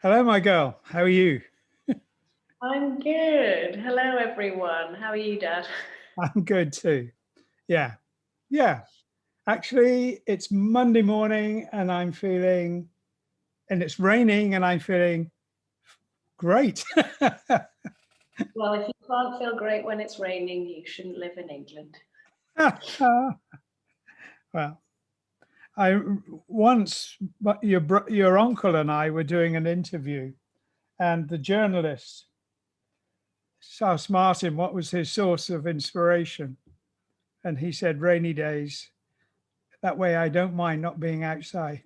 Hello, my girl. How are you? I'm good. Hello, everyone. How are you, Dad? I'm good too. Yeah. Yeah. Actually, it's Monday morning and it's raining and I'm feeling great. Well, if you can't feel great when it's raining, you shouldn't live in England. Well, I once, but your uncle and I were doing an interview, and the journalist asked Martin what was his source of inspiration. And he said, rainy days. That way I don't mind not being outside.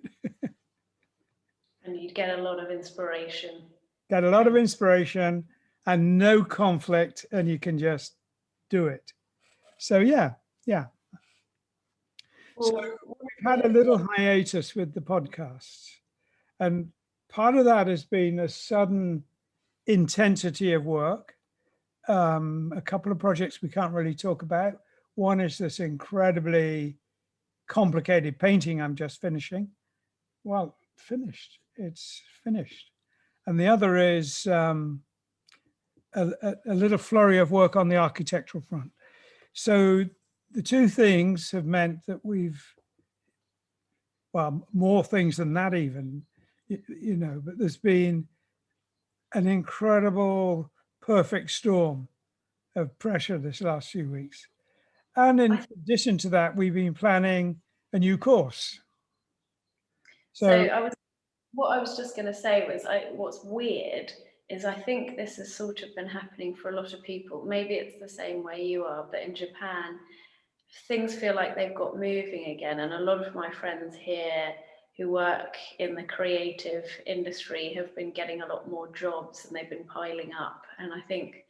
And you'd get a lot of inspiration. Get a lot of inspiration and no conflict, and you can just do it. So yeah. So Well, we've had a little hiatus with the podcasts, and part of that has been a sudden intensity of work. A couple of projects we can't really talk about. One is this incredibly complicated painting I'm just finishing. Well, finished. It's finished. And the other is a little flurry of work on the architectural front. So the two things have meant that well, more things than that even, but there's been an incredible perfect storm of pressure this last few weeks. And in addition to that, we've been planning a new course. So what I was just going to say was, what's weird is I think this has sort of been happening for a lot of people. Maybe it's the same way you are, but in Japan, things feel like they've got moving again. And a lot of my friends here who work in the creative industry have been getting a lot more jobs and they've been piling up. And I think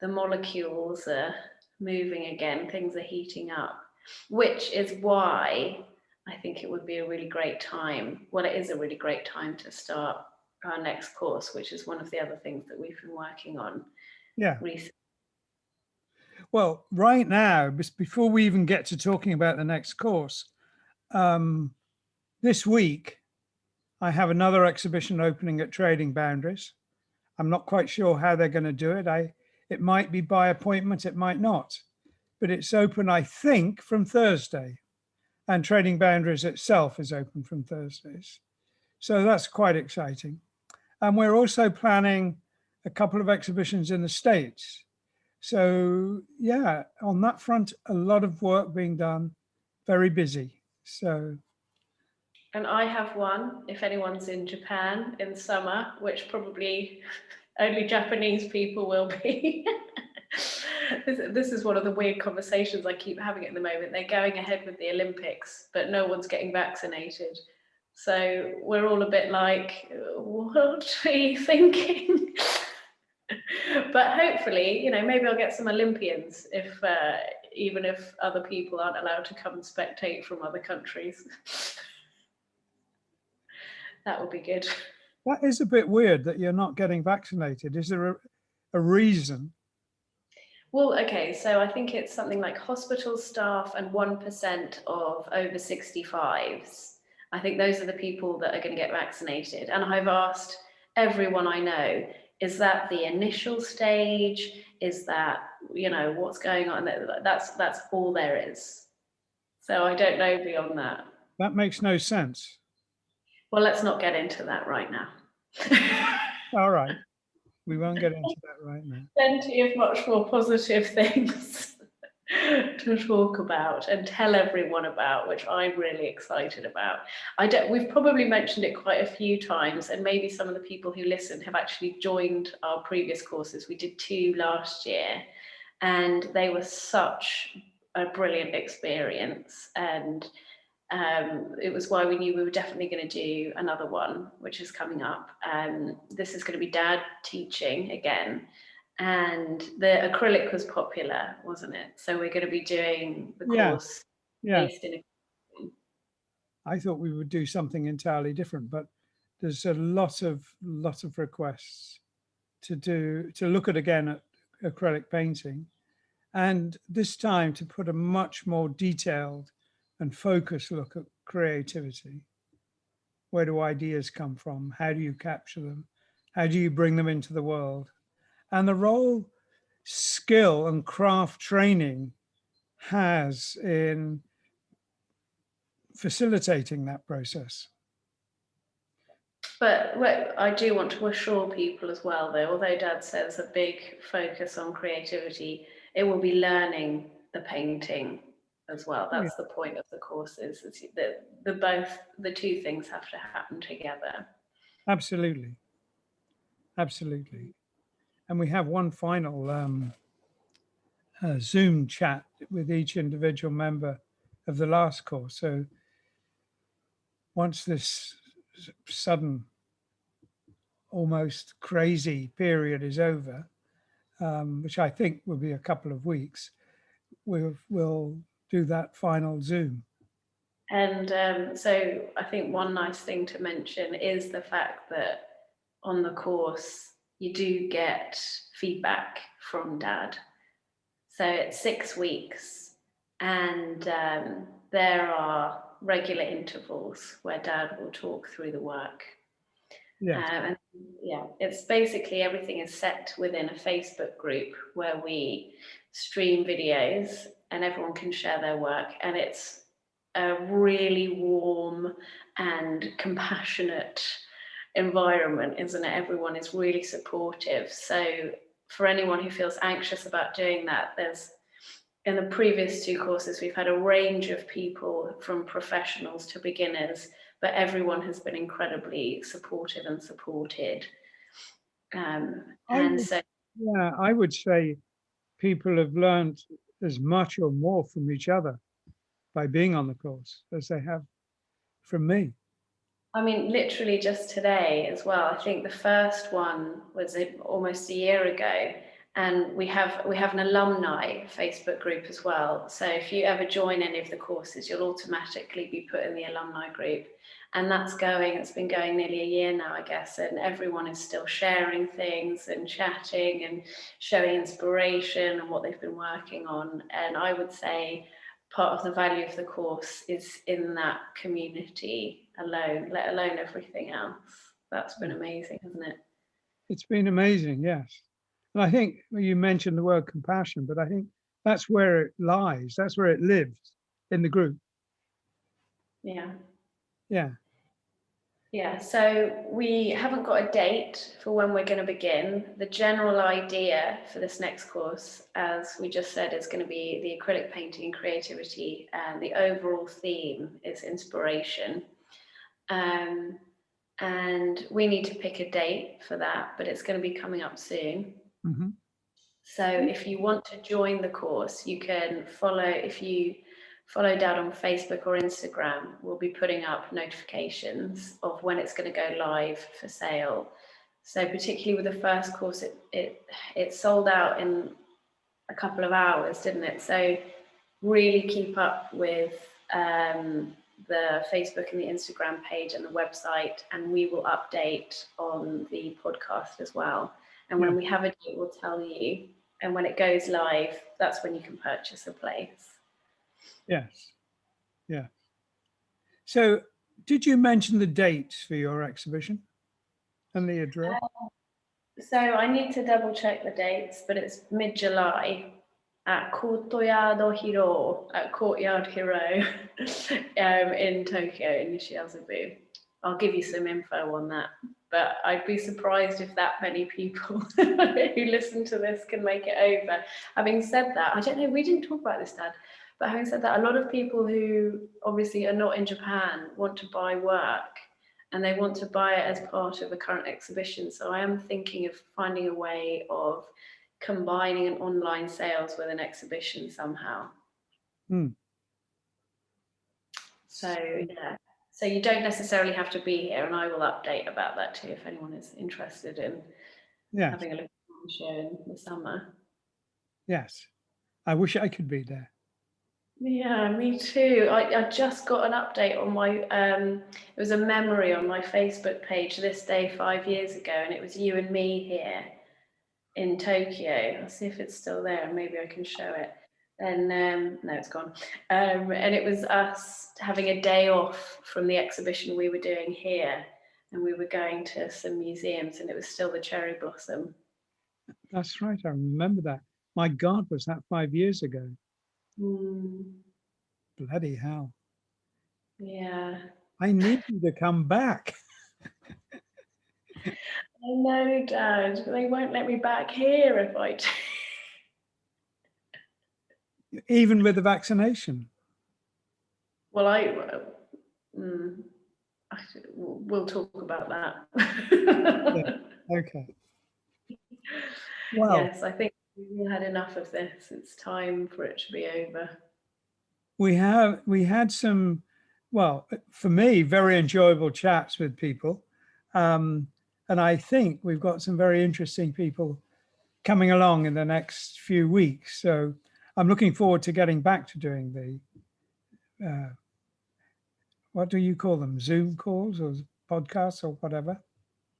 the molecules are moving again, things are heating up, which is why I think it would be a really great time. Well, it is a really great time to start our next course, which is one of the other things that we've been working on recently. Well, right now, before we even get to talking about the next course, this week, I have another exhibition opening at Trading Boundaries. I'm not quite sure how they're going to do it. It might be by appointment, it might not, but it's open, I think, from Thursday. And Trading Boundaries itself is open from Thursdays. So that's quite exciting. And we're also planning a couple of exhibitions in the States. So yeah, on that front, a lot of work being done, very busy. So. And I have one, if anyone's in Japan in summer, which probably only Japanese people will be. This is one of the weird conversations I keep having at the moment. They're going ahead with the Olympics, but no one's getting vaccinated. So we're all a bit like, what are you thinking? But hopefully, maybe I'll get some Olympians if even if other people aren't allowed to come and spectate from other countries. That would be good. That is a bit weird that you're not getting vaccinated. Is there a reason? Well, okay, so I think it's something like hospital staff and 1% of over 65s. I think those are the people that are going to get vaccinated. And I've asked everyone I know, is that the initial stage? Is that, what's going on? That's all there is. So I don't know beyond that. That makes no sense. Well, let's not get into that right now. All right. We won't get into that right now. Plenty of much more positive things to talk about and tell everyone about, which I'm really excited about. We've probably mentioned it quite a few times, and maybe some of the people who listen have actually joined our previous courses. We did 2 last year, and they were such a brilliant experience. And it was why we knew we were definitely going to do another one, which is coming up. This is going to be Dad teaching again. And the acrylic was popular, wasn't it? So we're going to be doing the course based in acrylic. I thought we would do something entirely different, but there's a lot of requests to look at again at acrylic painting, and this time to put a much more detailed and focused look at creativity. Where do ideas come from? How do you capture them? How do you bring them into the world? And the role skill and craft training has in facilitating that process. But I do want to assure people as well, though, although Dad says a big focus on creativity, it will be learning the painting as well. That's the point of the courses, is that the two things have to happen together. Absolutely. Absolutely. And we have one final Zoom chat with each individual member of the last course. So once this sudden, almost crazy period is over, which I think will be a couple of weeks, we'll do that final Zoom. And so I think one nice thing to mention is the fact that on the course, you do get feedback from Dad. So it's 6 weeks, and there are regular intervals where Dad will talk through the work. Yes. And yeah, it's basically everything is set within a Facebook group where we stream videos and everyone can share their work, and it's a really warm and compassionate environment, isn't it? Everyone is really supportive. So for anyone who feels anxious about doing that, there's, in the previous 2 courses, we've had a range of people from professionals to beginners, but everyone has been incredibly supportive and supported. I would say people have learned as much or more from each other by being on the course as they have from me. I mean, literally just today as well. I think the first one was almost a year ago, and we have an alumni Facebook group as well. So if you ever join any of the courses, you'll automatically be put in the alumni group, and it's been going nearly a year now, I guess, and everyone is still sharing things and chatting and showing inspiration and what they've been working on. And I would say part of the value of the course is in that community alone, let alone everything else. That's been amazing, hasn't it? It's been amazing, yes. And I think you mentioned the word compassion, but I think that's where it lies. That's where it lives in the group. Yeah. Yeah. Yeah, so we haven't got a date for when we're going to begin. The general idea for this next course, as we just said, is going to be the acrylic painting and creativity, and the overall theme is inspiration. And we need to pick a date for that, but it's going to be coming up soon. Mm-hmm. So if you want to join the course, you can if you follow Dad on Facebook or Instagram, we'll be putting up notifications of when it's going to go live for sale. So particularly with the first course, it sold out in a couple of hours, didn't it? So really keep up with the Facebook and the Instagram page and the website, and we will update on the podcast as well. And when we have a date, we'll tell you. And when it goes live, that's when you can purchase a place. Yes. Yeah. So did you mention the dates for your exhibition and the address? So I need to double check the dates, but it's mid-July at Courtyard Hiro in Tokyo, in Nishiazubu. I'll give you some info on that, but I'd be surprised if that many people who listen to this can make it over. Having said that, I don't know, we didn't talk about this, Dad, but having said that, a lot of people who obviously are not in Japan want to buy work, and they want to buy it as part of a current exhibition. So I am thinking of finding a way of combining an online sales with an exhibition somehow. So yeah, so you don't necessarily have to be here, and I will update about that too if anyone is interested in having a look at the show in the summer. Yes, I wish I could be there. Yeah, me too. I just got an update on my, it was a memory on my Facebook page this day 5 years ago, and it was you and me here in Tokyo. I'll see if it's still there, and maybe I can show it. And no, it's gone. And it was us having a day off from the exhibition we were doing here. and we were going to some museums, and it was still the cherry blossom. That's right. I remember that. My God, was that 5 years ago? Bloody hell. Yeah. I need you to come back. I know, Dad. They won't let me back here if I do. Even with the vaccination. Well, we'll talk about that. Yeah. Okay. Well, yes, I think we've had enough of this. It's time for it to be over. we had some, well, for me, very enjoyable chats with people. And I think we've got some very interesting people coming along in the next few weeks. So I'm looking forward to getting back to doing the, what do you call them? Zoom calls or podcasts or whatever?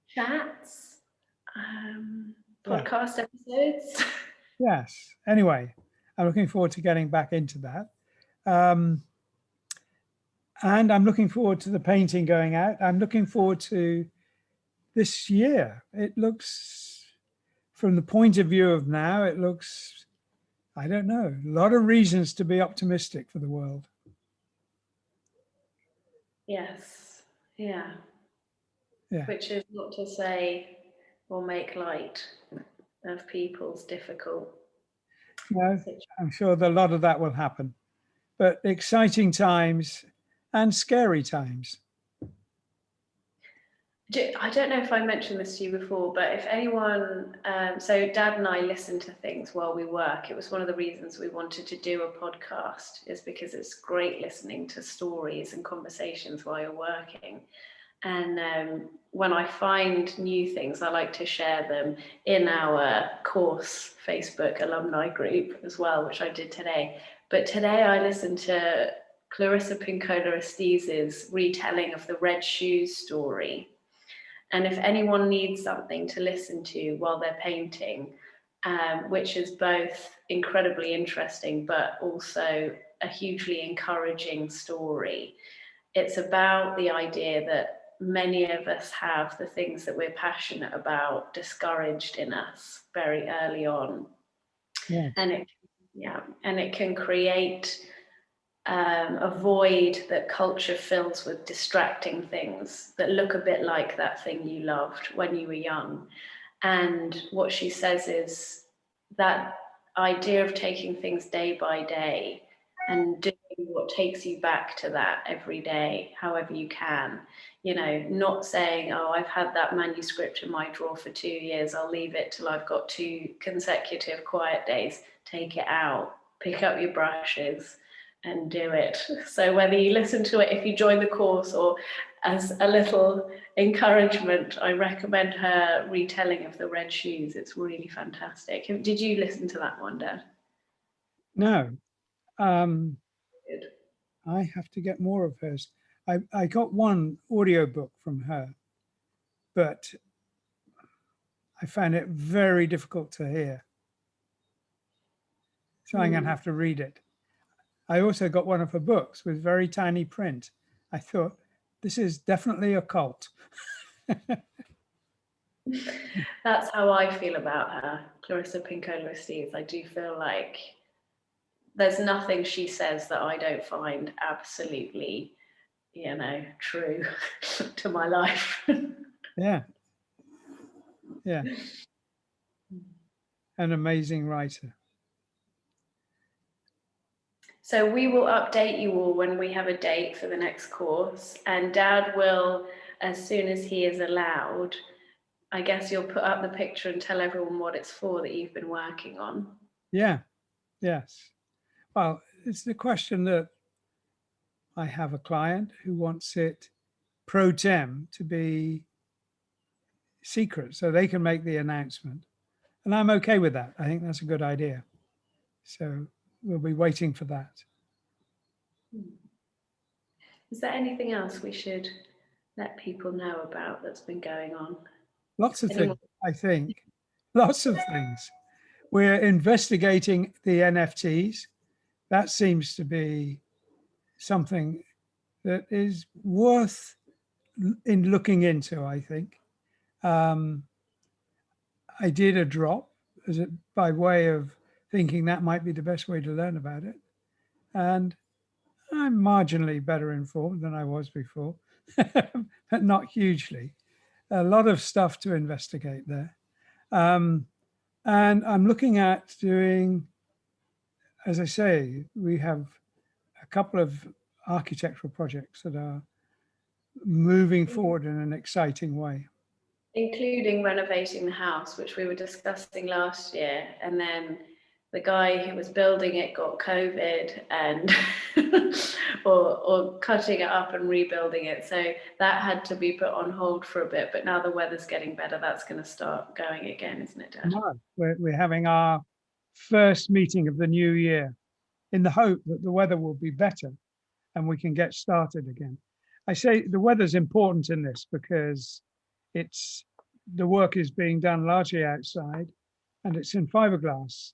Chats, podcast episodes. Yes. Anyway, I'm looking forward to getting back into that. And I'm looking forward to the painting going out. I'm looking forward to this year. It looks, from the point of view of now, it looks, I don't know, a lot of reasons to be optimistic for the world. Yes, yeah. Yeah. Which is not to say we'll make light of people's difficult situations. I'm sure that a lot of that will happen, but exciting times and scary times. I don't know if I mentioned this to you before, but if anyone, so Dad and I listen to things while we work. It was one of the reasons we wanted to do a podcast, is because it's great listening to stories and conversations while you're working. And when I find new things, I like to share them in our course Facebook alumni group as well, which I did today. But today I listened to Clarissa Pinkola Estes's retelling of the Red Shoes story. And if anyone needs something to listen to while they're painting, which is both incredibly interesting, but also a hugely encouraging story, it's about the idea that many of us have the things that we're passionate about discouraged in us very early on. Yeah. And it can create a void that culture fills with distracting things that look a bit like that thing you loved when you were young. And what she says is that idea of taking things day by day and doing what takes you back to that every day, however you can. You know, not saying, oh, I've had that manuscript in my drawer for 2 years, I'll leave it till I've got 2 consecutive quiet days. Take it out, pick up your brushes and do it. So whether you listen to it if you join the course or as a little encouragement, I recommend her retelling of the Red Shoes. It's really fantastic. Did you listen to that one, Dad? No. Good. I have to get more of hers. I got one audiobook from her, but I found it very difficult to hear. So I'm going to have to read it. I also got one of her books with very tiny print. I thought, this is definitely a cult. That's how I feel about her, Clarissa Pinkola Estes. I do feel like there's nothing she says that I don't find absolutely, you know, true to my life. Yeah. Yeah. An amazing writer. So we will update you all when we have a date for the next course, and Dad will, as soon as he is allowed, I guess you'll put up the picture and tell everyone what it's for that you've been working on. Yeah. Yes. Well, it's the question that I have a client who wants it pro tem to be secret so they can make the announcement. And I'm okay with that. I think that's a good idea. So we'll be waiting for that. Is there anything else we should let people know about that's been going on? Lots of things, I think. Lots of things. We're investigating the NFTs. That seems to be something that is worth in looking into, I think. I did a drop by way of thinking that might be the best way to learn about it. And I'm marginally better informed than I was before, but not hugely. A lot of stuff to investigate there. And I'm looking at doing, as I say, we have a couple of architectural projects that are moving forward in an exciting way. Including renovating the house, which we were discussing last year, and then the guy who was building it got COVID and or cutting it up and rebuilding it. So that had to be put on hold for a bit, but now the weather's getting better. That's going to start going again, isn't it, Dad? Tomorrow, we're having our first meeting of the new year in the hope that the weather will be better and we can get started again. I say the weather's important in this because the work is being done largely outside and it's in fiberglass.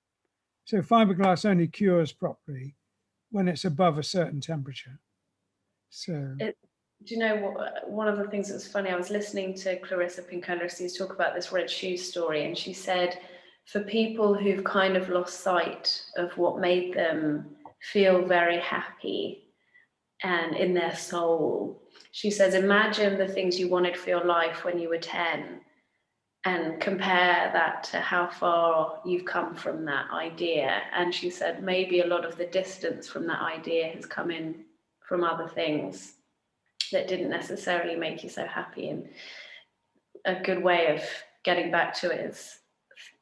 So fiberglass only cures properly when it's above a certain temperature. So do you know what? One of the things that's funny, I was listening to Clarissa Pinkola talk about this red shoe story, and she said for people who've kind of lost sight of what made them feel very happy and in their soul, she says, imagine the things you wanted for your life when you were 10 and compare that to how far you've come from that idea. And she said, maybe a lot of the distance from that idea has come in from other things that didn't necessarily make you so happy. And a good way of getting back to it is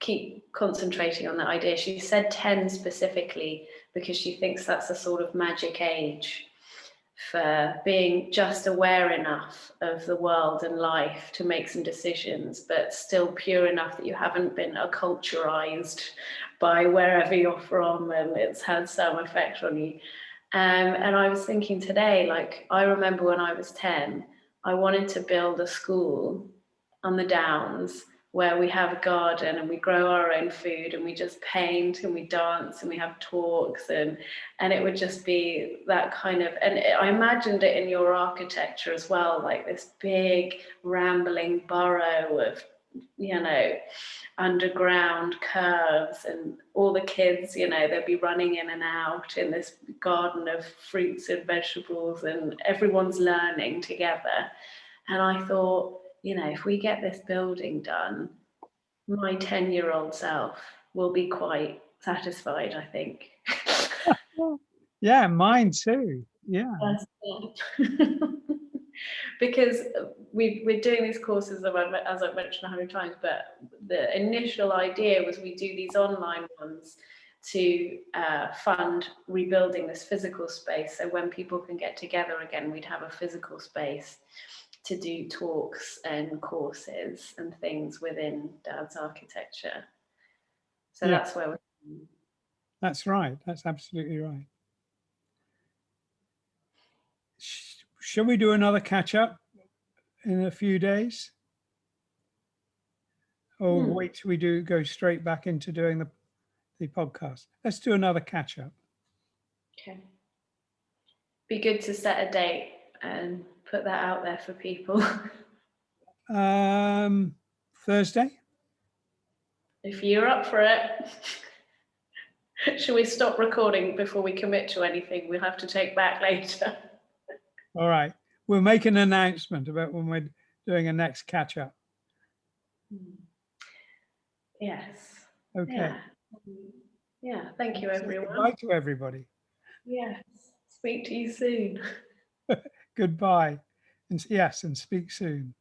keep concentrating on that idea. She said 10 specifically because she thinks that's a sort of magic age for being just aware enough of the world and life to make some decisions, but still pure enough that you haven't been acculturized by wherever you're from and it's had some effect on you. And I was thinking today, like, I remember when I was 10, I wanted to build a school on the Downs where we have a garden and we grow our own food and we just paint and we dance and we have talks and it would just be that kind of, and I imagined it in your architecture as well, like this big rambling borough of, you know, underground curves and all the kids, you know, they'll be running in and out in this garden of fruits and vegetables and everyone's learning together. And I thought, you know, if we get this building done, my 10-year-old self will be quite satisfied, I think. yeah, mine too. Yeah. Because we're doing these courses, as I've mentioned 100 times, but the initial idea was we do these online ones to fund rebuilding this physical space. So when people can get together again, we'd have a physical space to do talks and courses and things within Dad's architecture. So yeah. that's where we're. That's right. That's absolutely right. Shall we do another catch up in a few days? Or wait till we go straight back into doing the podcast? Let's do another catch up. Okay. Be good to set a date and put that out there for people. Thursday? If you're up for it. Shall we stop recording before we commit to anything we'll have to take back later? All right. We'll make an announcement about when we're doing a next catch up. Yes. Okay. Yeah. Thank you, everyone. Goodbye to everybody. Yes. Speak to you soon. Goodbye. And yes, and speak soon.